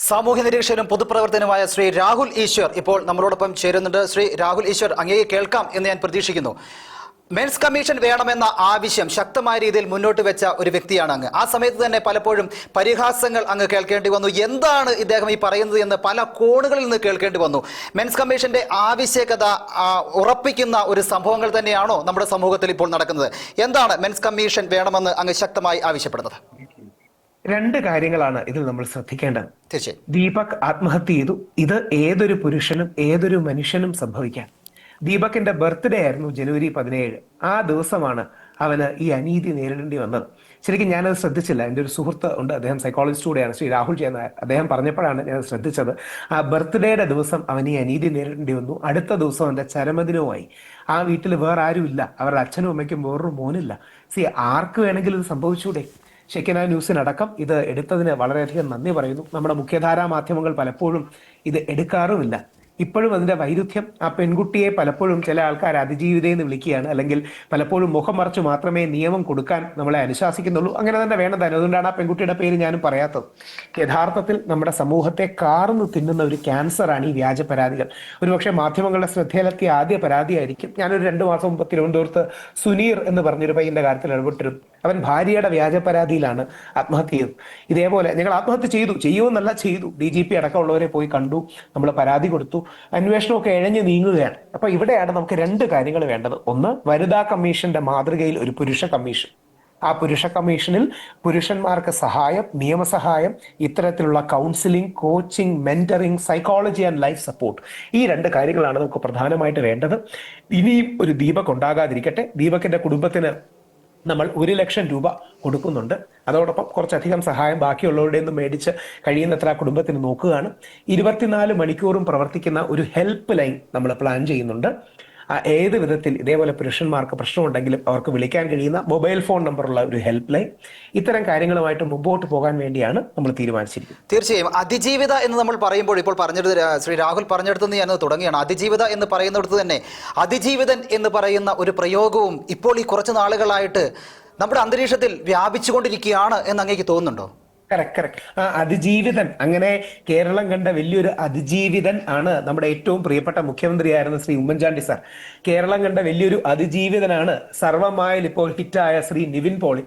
സാമൂഹ്യ നിരീക്ഷകനും പൊതുപ്രവർത്തനവുമായ ശ്രീ രാഹുൽ ഈശ്വർ ഇപ്പോൾ നമ്മളോടൊപ്പം ചേരുന്നുണ്ട്. ശ്രീ രാഹുൽ ഈശ്വർ, അങ്ങേ കേൾക്കാം എന്ന് ഞാൻ പ്രതീക്ഷിക്കുന്നു. മെൻസ് കമ്മീഷൻ വേണമെന്ന ആവശ്യം ശക്തമായ രീതിയിൽ മുന്നോട്ട് വെച്ച ഒരു വ്യക്തിയാണ് അങ്ങ്. ആ സമയത്ത് തന്നെ പലപ്പോഴും പരിഹാസങ്ങൾ അങ്ങ് കേൾക്കേണ്ടി വന്നു. എന്താണ് ഇദ്ദേഹം ഈ പറയുന്നത് എന്ന് പല കോണുകളിൽ നിന്ന് കേൾക്കേണ്ടി വന്നു. മെൻസ് കമ്മീഷന്റെ ആവശ്യകത ഉറപ്പിക്കുന്ന ഒരു സംഭവങ്ങൾ തന്നെയാണോ നമ്മുടെ സമൂഹത്തിൽ ഇപ്പോൾ നടക്കുന്നത്? എന്താണ് മെൻസ് കമ്മീഷൻ വേണമെന്ന് അങ്ങ് ശക്തമായി ആവശ്യപ്പെടുന്നത്? രണ്ട് കാര്യങ്ങളാണ് ഇതിൽ നമ്മൾ ശ്രദ്ധിക്കേണ്ടത്. തീർച്ചയായും ദീപക് ആത്മഹത്യ ചെയ്തു. ഇത് ഏതൊരു പുരുഷനും ഏതൊരു മനുഷ്യനും സംഭവിക്കാം. ദീപകിന്റെ ബർത്ത്ഡേ ആയിരുന്നു ജനുവരി 17. ആ ദിവസമാണ് അവന് ഈ അനീതി നേരിടേണ്ടി വന്നത്. ശരിക്കും ഞാനത് ശ്രദ്ധിച്ചില്ല. എൻ്റെ ഒരു സുഹൃത്ത് ഉണ്ട്, അദ്ദേഹം സൈക്കോളജിസ്റ്റ് കൂടെയാണ്, ശ്രീ രാഹുൽ ചെയ്യുന്ന. അദ്ദേഹം പറഞ്ഞപ്പോഴാണ് ഞാൻ ശ്രദ്ധിച്ചത്. ആ ബർത്ത്ഡേയുടെ ദിവസം അവൻ ഈ അനീതി നേരിടേണ്ടി വന്നു. അടുത്ത ദിവസം അവൻ്റെ ചരമദിനവുമായി. ആ വീട്ടിൽ വേറെ ആരും ഇല്ല. അവരുടെ അച്ഛനും അമ്മയ്ക്കും വേറൊരു മോനില്ല. ആർക്ക് വേണമെങ്കിലും ഇത് സംഭവിച്ചൂടെ? ഷെക്കിന ന്യൂസിനടക്കം ഇത് എടുത്തതിന് വളരെയധികം നന്ദി പറയുന്നു. നമ്മുടെ മുഖ്യധാരാ മാധ്യമങ്ങൾ പലപ്പോഴും ഇത് എടുക്കാറുമില്ല. ഇപ്പോഴും അതിന്റെ വൈരുദ്ധ്യം, ആ പെൺകുട്ടിയെ പലപ്പോഴും ചില ആൾക്കാർ അതിജീവിത എന്ന് വിളിക്കുകയാണ്, അല്ലെങ്കിൽ പലപ്പോഴും മുഖം മറച്ചു മാത്രമേ നിയമം കൊടുക്കാൻ നമ്മളെ അനുശാസിക്കുന്നുള്ളൂ. അങ്ങനെ തന്നെ വേണ്ടതാണ്. അതുകൊണ്ടാണ് ആ പെൺകുട്ടിയുടെ പേര് ഞാനും പറയാത്തത്. യഥാർത്ഥത്തിൽ നമ്മുടെ സമൂഹത്തെ കാർന്നു തിന്നുന്ന ഒരു ക്യാൻസറാണ് ഈ വ്യാജ പരാതികൾ. ഒരുപക്ഷെ മാധ്യമങ്ങളുടെ ശ്രദ്ധയിലെത്തിയ ആദ്യ പരാതിയായിരിക്കും. ഞാനൊരു 2 മാസം മുമ്പ് തിരുവനന്തപുരത്ത് സുനീർ എന്ന് പറഞ്ഞൊരു പയ്യന്റെ കാര്യത്തിൽ ഇടപെട്ടിരുന്നു. അവൻ ഭാര്യയുടെ വ്യാജ പരാതിയിലാണ് ആത്മഹത്യ ചെയ്തത്. ഇതേപോലെ ഞങ്ങൾ ആത്മഹത്യ ചെയ്യുമെന്നല്ല, ചെയ്തു. DGP അടക്കമുള്ളവരെ പോയി കണ്ടു, നമ്മൾ പരാതി കൊടുത്തു. അന്വേഷണമൊക്കെ ഇഴഞ്ഞു നീങ്ങുകയാണ്. അപ്പൊ ഇവിടെയാണ് നമുക്ക് 2 കാര്യങ്ങൾ വേണ്ടത്. ഒന്ന്, വനിതാ കമ്മീഷന്റെ മാതൃകയിൽ ഒരു പുരുഷ കമ്മീഷൻ. ആ പുരുഷ കമ്മീഷനിൽ പുരുഷന്മാർക്ക് സഹായം, നിയമസഹായം, ഇത്തരത്തിലുള്ള counselling, coaching, mentoring, psychology and life support, ഈ 2 കാര്യങ്ങളാണ് നമുക്ക് പ്രധാനമായിട്ട് വേണ്ടത്. ഇനിയും ഒരു ദീപക് ഉണ്ടാകാതിരിക്കട്ടെ. ദീപകിന്റെ കുടുംബത്തിന് നമ്മൾ 1 ലക്ഷം രൂപ കൊടുക്കുന്നുണ്ട്. അതോടൊപ്പം കുറച്ചധികം സഹായം ബാക്കിയുള്ളവരുടെ നിന്ന് മേടിച്ച് കഴിയുന്നത്ര ആ കുടുംബത്തിന് നോക്കുകയാണ്. 24 മണിക്കൂറും പ്രവർത്തിക്കുന്ന ഒരു ഹെൽപ്പ് ലൈൻ നമ്മൾ പ്ലാൻ ചെയ്യുന്നുണ്ട്. ഏത് വിധത്തിൽ ഇതേപോലെ പുരുഷന്മാർക്ക് പ്രശ്നമുണ്ടെങ്കിലും അവർക്ക് വിളിക്കാൻ കഴിയുന്ന മൊബൈൽ ഫോൺ നമ്പറുള്ള ഒരു ഹെൽപ്പ് ലൈൻ. ഇത്തരം കാര്യങ്ങളുമായിട്ട് മുമ്പോട്ട് പോകാൻ വേണ്ടിയാണ് നമ്മൾ തീരുമാനിച്ചിരിക്കുന്നത്. തീർച്ചയായും അതിജീവിത എന്ന് നമ്മൾ പറയുമ്പോൾ ഇപ്പോൾ പറഞ്ഞെടുത്ത് ശ്രീ രാഹുൽ പറഞ്ഞെടുത്ത് ഞാൻ തുടങ്ങിയാണ്. അതിജീവിത എന്ന് പറയുന്നിടത്ത് തന്നെ അതിജീവിതൻ എന്ന് പറയുന്ന ഒരു പ്രയോഗവും ഇപ്പോൾ ഈ കുറച്ച് നാളുകളായിട്ട് നമ്മുടെ അന്തരീക്ഷത്തിൽ വ്യാപിച്ചുകൊണ്ടിരിക്കുകയാണ് എന്ന് അങ്ങേക്ക് തോന്നുന്നുണ്ടോ? കറക്റ്റ്. ആ അതിജീവിതൻ, അങ്ങനെ കേരളം കണ്ട വലിയൊരു അതിജീവിതൻ ആണ് നമ്മുടെ ഏറ്റവും പ്രിയപ്പെട്ട മുഖ്യമന്ത്രിയായിരുന്ന ശ്രീ ഉമ്മൻചാണ്ടി സാർ. കേരളം കണ്ട വലിയൊരു അതിജീവിതനാണ് സർവമായിൽ ഇപ്പോൾ ഹിറ്റായ ശ്രീ നിവിൻ പോളി.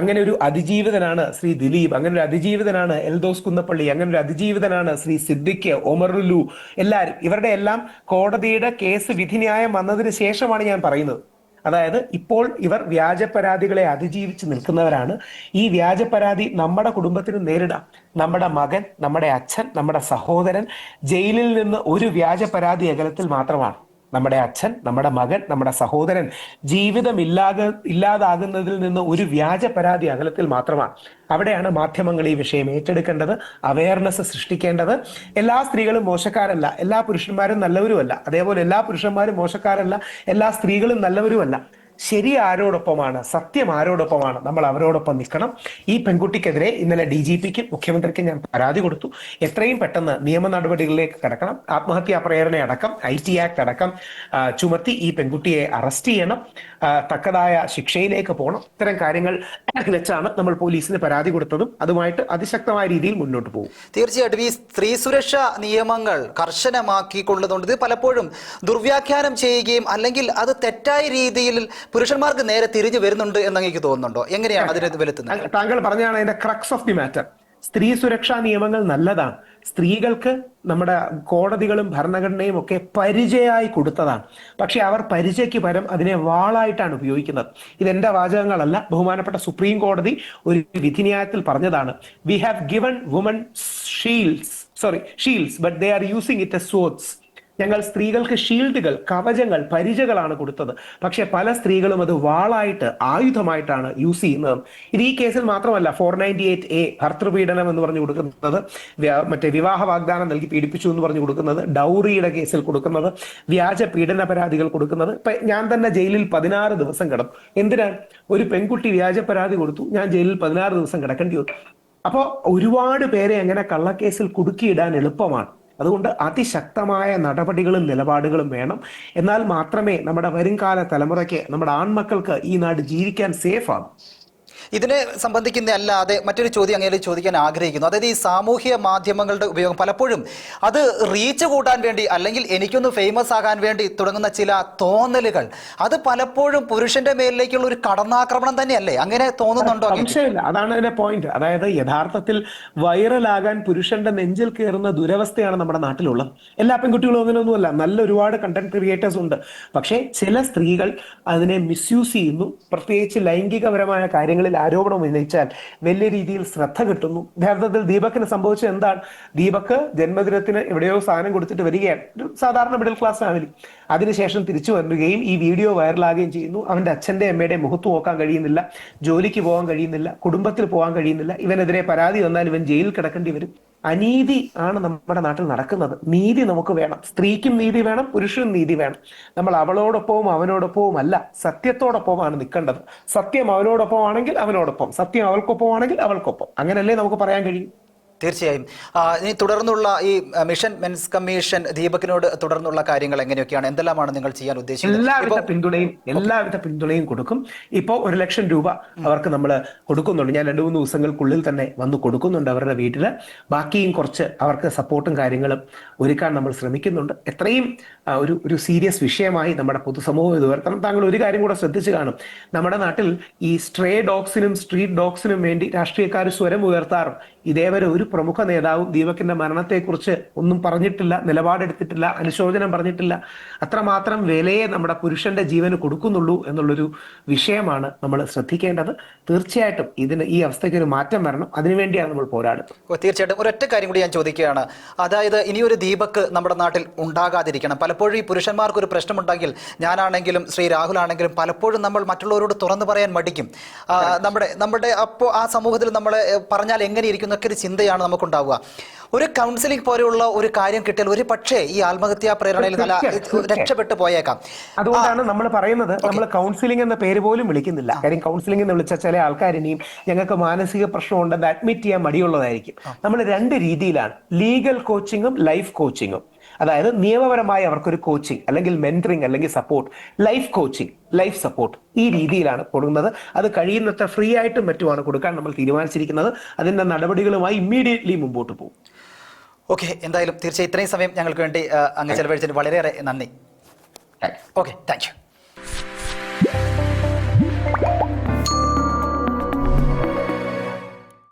അങ്ങനെ ഒരു അതിജീവിതനാണ് ശ്രീ ദിലീപ്. അങ്ങനെ ഒരു അതിജീവിതനാണ് എൽദോസ് കുന്നപ്പള്ളി. അങ്ങനെ ഒരു അതിജീവിതനാണ് ശ്രീ സിദ്ദിഖ്, ഒമറുലു. എല്ലാവരും, ഇവരുടെ എല്ലാം കോടതിയുടെ കേസ് വിധിന്യായം വന്നതിന് ശേഷമാണ് ഞാൻ പറയുന്നത്. അതായത് ഇപ്പോൾ ഇവർ വ്യാജ പരാതികളെ അതിജീവിച്ച് നിൽക്കുന്നവരാണ്. ഈ വ്യാജ പരാതി നമ്മുടെ കുടുംബത്തിന് നേരിടാം. നമ്മുടെ മകൻ, നമ്മുടെ അച്ഛൻ, നമ്മുടെ സഹോദരൻ ജയിലിൽ നിന്ന് ഒരു വ്യാജ പരാതി അകലത്തിൽ മാത്രമാണ്. നമ്മുടെ അച്ഛൻ, നമ്മുടെ മകൻ, നമ്മുടെ സഹോദരൻ ജീവിതം ഇല്ലാതാകുന്നതിൽ നിന്ന് ഒരു വ്യാജ പരാതി അകലത്തിൽ മാത്രമാണ്. അവിടെയാണ് മാധ്യമങ്ങൾ ഈ വിഷയം ഏറ്റെടുക്കേണ്ടത്, അവയർനെസ് സൃഷ്ടിക്കേണ്ടത്. എല്ലാ സ്ത്രീകളും മോശക്കാരല്ല, എല്ലാ പുരുഷന്മാരും നല്ലവരുമല്ല. അതേപോലെ എല്ലാ പുരുഷന്മാരും മോശക്കാരല്ല, എല്ലാ സ്ത്രീകളും നല്ലവരുമല്ല. ശരി ആരോടൊപ്പമാണ്, സത്യം ആരോടൊപ്പമാണ്, നമ്മൾ അവരോടൊപ്പം നിൽക്കണം. ഈ പെൺകുട്ടിക്കെതിരെ ഇന്നലെ DGPക്കും മുഖ്യമന്ത്രിക്കും ഞാൻ പരാതി കൊടുത്തു. എത്രയും പെട്ടെന്ന് നിയമ നടപടികളിലേക്ക് കടക്കണം. ആത്മഹത്യാ പ്രേരണ അടക്കം, IT ആക്ട് അടക്കം ചുമത്തി ഈ പെൺകുട്ടിയെ അറസ്റ്റ് ചെയ്യണം, തക്കതായ ശിക്ഷയിലേക്ക് പോകണം. ഇത്തരം കാര്യങ്ങൾ വെച്ചാണ് നമ്മൾ പോലീസിന് പരാതി കൊടുത്തതും അതുമായിട്ട് അതിശക്തമായ രീതിയിൽ മുന്നോട്ട് പോകും. തീർച്ചയായിട്ടും ഈ സ്ത്രീ സുരക്ഷാ നിയമങ്ങൾ കർശനമാക്കിക്കൊള്ളുന്നുണ്ട്. ഇത് പലപ്പോഴും ദുർവ്യാഖ്യാനം ചെയ്യുകയും അല്ലെങ്കിൽ അത് തെറ്റായ രീതിയിൽ പുരുഷന്മാർക്ക് നേരെ തിരിഞ്ഞു വരുന്നുണ്ട് എന്ന് എനിക്ക് തോന്നുന്നുണ്ടോ? എങ്ങനെയാണ് അതിനെ വിലത്തുന്നത്? താങ്കൾ പറഞ്ഞാണ് അതിന്റെ ക്രക്സ് ഓഫ് ദി മാറ്റർ. സ്ത്രീ സുരക്ഷാ നിയമങ്ങൾ നല്ലതാണ്. സ്ത്രീകൾക്ക് നമ്മുടെ കോടതികളും ഭരണഘടനയും ഒക്കെ പരിചയമായി കൊടുത്തതാണ്. പക്ഷെ അവർ പരിചയക്ക് പകരം അതിനെ വാളായിട്ടാണ് ഉപയോഗിക്കുന്നത്. ഇതെന്റെ വാചകങ്ങളല്ല, ബഹുമാനപ്പെട്ട സുപ്രീം കോടതി ഒരു വിധിന്യായത്തിൽ പറഞ്ഞതാണ്. We have given woman Shields but they are using it S swords. ഞങ്ങൾ സ്ത്രീകൾക്ക് ഷീൽഡുകൾ, കവചങ്ങൾ, പരിചകളാണ് കൊടുത്തത്. പക്ഷെ പല സ്ത്രീകളും അത് വാളായിട്ട്, ആയുധമായിട്ടാണ് യൂസ് ചെയ്യുന്നത്. ഇത് ഈ കേസിൽ മാത്രമല്ല. 498A ഭർതൃപീഡനം എന്ന് പറഞ്ഞു കൊടുക്കുന്നത്, മറ്റേ വിവാഹ വാഗ്ദാനം നൽകി പീഡിപ്പിച്ചു എന്ന് പറഞ്ഞു കൊടുക്കുന്നത്, ഡൗറിയുടെ കേസിൽ കൊടുക്കുന്നത്, വ്യാജ പീഡന പരാതികൾ കൊടുക്കുന്നത്. ഇപ്പൊ ഞാൻ തന്നെ ജയിലിൽ 16 ദിവസം കിടന്നു. എന്തിനാണ്? ഒരു പെൺകുട്ടി വ്യാജ പരാതി കൊടുത്തു, ഞാൻ ജയിലിൽ 16 ദിവസം കിടക്കേണ്ടി വന്നു. അപ്പോൾ ഒരുപാട് പേരെ അങ്ങനെ കള്ളക്കേസിൽ കുടുക്കിയിടാൻ എളുപ്പമാണ്. അതുകൊണ്ട് അതിശക്തമായ നടപടികളും നിലപാടുകളും വേണം. എന്നാൽ മാത്രമേ നമ്മുടെ വരുംകാല തലമുറയ്ക്ക്, നമ്മുടെ ആൺമക്കൾക്ക് ഈ നാട് ജീവിക്കാൻ സേഫ് ആകും. ഇതിനെ സംബന്ധിക്കുന്ന അല്ലാതെ മറ്റൊരു ചോദ്യം അങ്ങനെ ചോദിക്കാൻ ആഗ്രഹിക്കുന്നു. അതായത് ഈ സാമൂഹ്യ മാധ്യമങ്ങളുടെ ഉപയോഗം പലപ്പോഴും അത് റീച്ച് കൂട്ടാൻ വേണ്ടി അല്ലെങ്കിൽ എനിക്കൊന്ന് ഫേമസ് ആകാൻ വേണ്ടി തുടങ്ങുന്ന ചില തോന്നലുകൾ അത് പലപ്പോഴും പുരുഷന്റെ മേലിലേക്കുള്ള ഒരു കടന്നാക്രമണം തന്നെയല്ലേ? അങ്ങനെ തോന്നുന്നുണ്ടോ? സംശയമില്ല, അതാണ് അതിന്റെ പോയിന്റ്. അതായത് യഥാർത്ഥത്തിൽ വൈറലാകാൻ പുരുഷന്റെ നെഞ്ചിൽ കയറുന്ന ദുരവസ്ഥയാണ് നമ്മുടെ നാട്ടിലുള്ളത്. എല്ലാ പെൺകുട്ടികളും അങ്ങനെയൊന്നുമല്ല, നല്ല ഒരുപാട് കണ്ടന്റ് ക്രിയേറ്റേഴ്സ് ഉണ്ട്. പക്ഷേ ചില സ്ത്രീകൾ അതിനെ മിസ്യൂസ് ചെയ്യുന്നു. പ്രത്യേകിച്ച് ലൈംഗികപരമായ കാര്യങ്ങളിൽ ആരോപണം ഉന്നയിച്ചാൽ വലിയ രീതിയിൽ ശ്രദ്ധ കിട്ടുന്നു. യഥാർത്ഥത്തിൽ ദീപകിന് സംഭവിച്ചത് എന്താണ്? ദീപക് ജന്മദിനത്തിന് എവിടെയോ സാധനം കൊടുത്തിട്ട് വരികയാണ്, ഒരു സാധാരണ മിഡിൽ ക്ലാസ് ഫാമിലി. അതിനുശേഷം തിരിച്ചു വരികയും ഈ വീഡിയോ വൈറലാകുകയും ചെയ്യുന്നു. അവന്റെ അച്ഛന്റെ അമ്മയുടെ മുഖത്ത് നോക്കാൻ കഴിയുന്നില്ല, ജോലിക്ക് പോകാൻ കഴിയുന്നില്ല, കുടുംബത്തിൽ പോകാൻ കഴിയുന്നില്ല. ഇവനെതിരെ പരാതി വന്നാൽ ഇവൻ ജയിലിൽ കിടക്കേണ്ടി വരും. അനീതി ആണ് നമ്മുടെ നാട്ടിൽ നടക്കുന്നത്. നീതി നമുക്ക് വേണം, സ്ത്രീക്കും നീതി വേണം, പുരുഷനും നീതി വേണം. നമ്മൾ അവളോടൊപ്പവും അവനോടൊപ്പവും അല്ല, സത്യത്തോടൊപ്പമാണ് നിൽക്കേണ്ടത്. സത്യം അവനോടൊപ്പം ആണെങ്കിൽ അവനോടൊപ്പം, സത്യം അവൾക്കൊപ്പം ആണെങ്കിൽ അവൾക്കൊപ്പം. അങ്ങനല്ലേ നമുക്ക് പറയാൻ കഴിയും. തീർച്ചയായും. ഇനി തുടർന്നുള്ള ഈ മിഷൻ മെൻസ് കമ്മീഷൻ ദീപകിനോട് തുടർന്നുള്ള കാര്യങ്ങൾ എങ്ങനെയൊക്കെയാണ്, എന്തെല്ലാമാണ് നിങ്ങൾ ചെയ്യാൻ ഉദ്ദേശിക്കുന്നത്? എല്ലാവിധ പിന്തുണയും കൊടുക്കും. ഇപ്പോൾ 1 ലക്ഷം രൂപ അവർക്ക് നമ്മൾ കൊടുക്കുന്നുണ്ട്. ഞാൻ 2-3 ദിവസങ്ങൾക്കുള്ളിൽ തന്നെ വന്ന് കൊടുക്കുന്നുണ്ട് അവരുടെ വീട്ടില്. ബാക്കിയും കുറച്ച് അവർക്ക് സപ്പോർട്ടും കാര്യങ്ങളും ഒരുക്കാൻ നമ്മൾ ശ്രമിക്കുന്നുണ്ട്. എത്രയും ഒരു സീരിയസ് വിഷയമായി നമ്മുടെ പൊതുസമൂഹം ഇത് ഉയർത്തണം. താങ്കൾ ഒരു കാര്യം കൂടെ ശ്രദ്ധിച്ചു കാണും, നമ്മുടെ നാട്ടിൽ ഈ സ്ട്രേ ഡോഗ്സിനും സ്ട്രീറ്റ് ഡോഗ്സിനും വേണ്ടി രാഷ്ട്രീയക്കാർ സ്വരം ഉയർത്താറും. ഇതേവരെ ഒരു പ്രമുഖ നേതാവും ദീപകിന്റെ മരണത്തെക്കുറിച്ച് ഒന്നും പറഞ്ഞിട്ടില്ല, നിലപാടെടുത്തിട്ടില്ല, അനുശോചനം പറഞ്ഞിട്ടില്ല. അത്രമാത്രം വിലയെ നമ്മുടെ പുരുഷന്റെ ജീവന് കൊടുക്കുന്നുള്ളൂ എന്നുള്ളൊരു വിഷയമാണ് നമ്മൾ ശ്രദ്ധിക്കേണ്ടത്. തീർച്ചയായിട്ടും ഈ അവസ്ഥയ്ക്ക് ഒരു മാറ്റം വരണം. അതിനുവേണ്ടിയാണ് നമ്മൾ പോരാടുന്നത്. തീർച്ചയായിട്ടും. ഒരൊറ്റ കാര്യം കൂടി ഞാൻ ചോദിക്കുകയാണ്. അതായത് ഇനിയൊരു ദീപക് നമ്മുടെ നാട്ടിൽ ഉണ്ടാകാതിരിക്കണം. പലപ്പോഴും ഈ പുരുഷന്മാർക്ക് ഒരു പ്രശ്നമുണ്ടെങ്കിൽ, ഞാനാണെങ്കിലും ശ്രീ രാഹുൽ ആണെങ്കിലും പലപ്പോഴും നമ്മൾ മറ്റുള്ളവരോട് തുറന്നു പറയാൻ മടിക്കും. നമ്മുടെ അപ്പോൾ ആ സമൂഹത്തിൽ നമ്മളെ പറഞ്ഞാൽ എങ്ങനെ ഇരിക്കുന്നൊക്കെ ഒരു ചിന്തയാണ് നമുക്കുണ്ടാവുക. ഒരു കൗൺസിലിംഗ് പോലെയുള്ള ഒരു കാര്യം കിട്ടിയാൽ ഒരു പക്ഷേ ഈ ആത്മഹത്യാ പ്രേരണയിൽ രക്ഷപ്പെട്ടു പോയേക്കാം. അതുകൊണ്ടാണ് നമ്മൾ പറയുന്നത്, നമ്മൾ കൗൺസിലിംഗ് എന്ന പേര് പോലും വിളിക്കുന്നില്ല. കാര്യം കൗൺസിലിംഗ് എന്ന് വിളിച്ച ചില ആൾക്കാർ ഇനിയും ഞങ്ങൾക്ക് മാനസിക പ്രശ്നമുണ്ടെന്ന് അഡ്മിറ്റ് ചെയ്യാൻ മടിയുള്ളതായിരിക്കും. നമ്മൾ 2 രീതിയിലാണ്, ലീഗൽ കോച്ചിങ്ങും ലൈഫ് കോച്ചിങ്ങും. അതായത് നിയമപരമായി അവർക്കൊരു കോച്ചിങ് അല്ലെങ്കിൽ മെന്ററിങ് അല്ലെങ്കിൽ support, life coaching, life support, ഈ രീതിയിലാണ് കൊടുക്കുന്നത്. അത് കഴിയുന്നത്ര ഫ്രീ ആയിട്ടും മറ്റുമാണ് കൊടുക്കാൻ നമ്മൾ തീരുമാനിച്ചിരിക്കുന്നത്. അതിന്റെ നടപടികളുമായി ഇമ്മീഡിയറ്റ്ലി മുമ്പോട്ട് പോകും. ഓക്കെ, എന്തായാലും തീർച്ചയായും ഇത്രയും സമയം ഞങ്ങൾക്ക് വേണ്ടി അങ്ങ് ചെലവഴിച്ചതിന് വളരെയേറെ നന്ദി. Okay, thank you.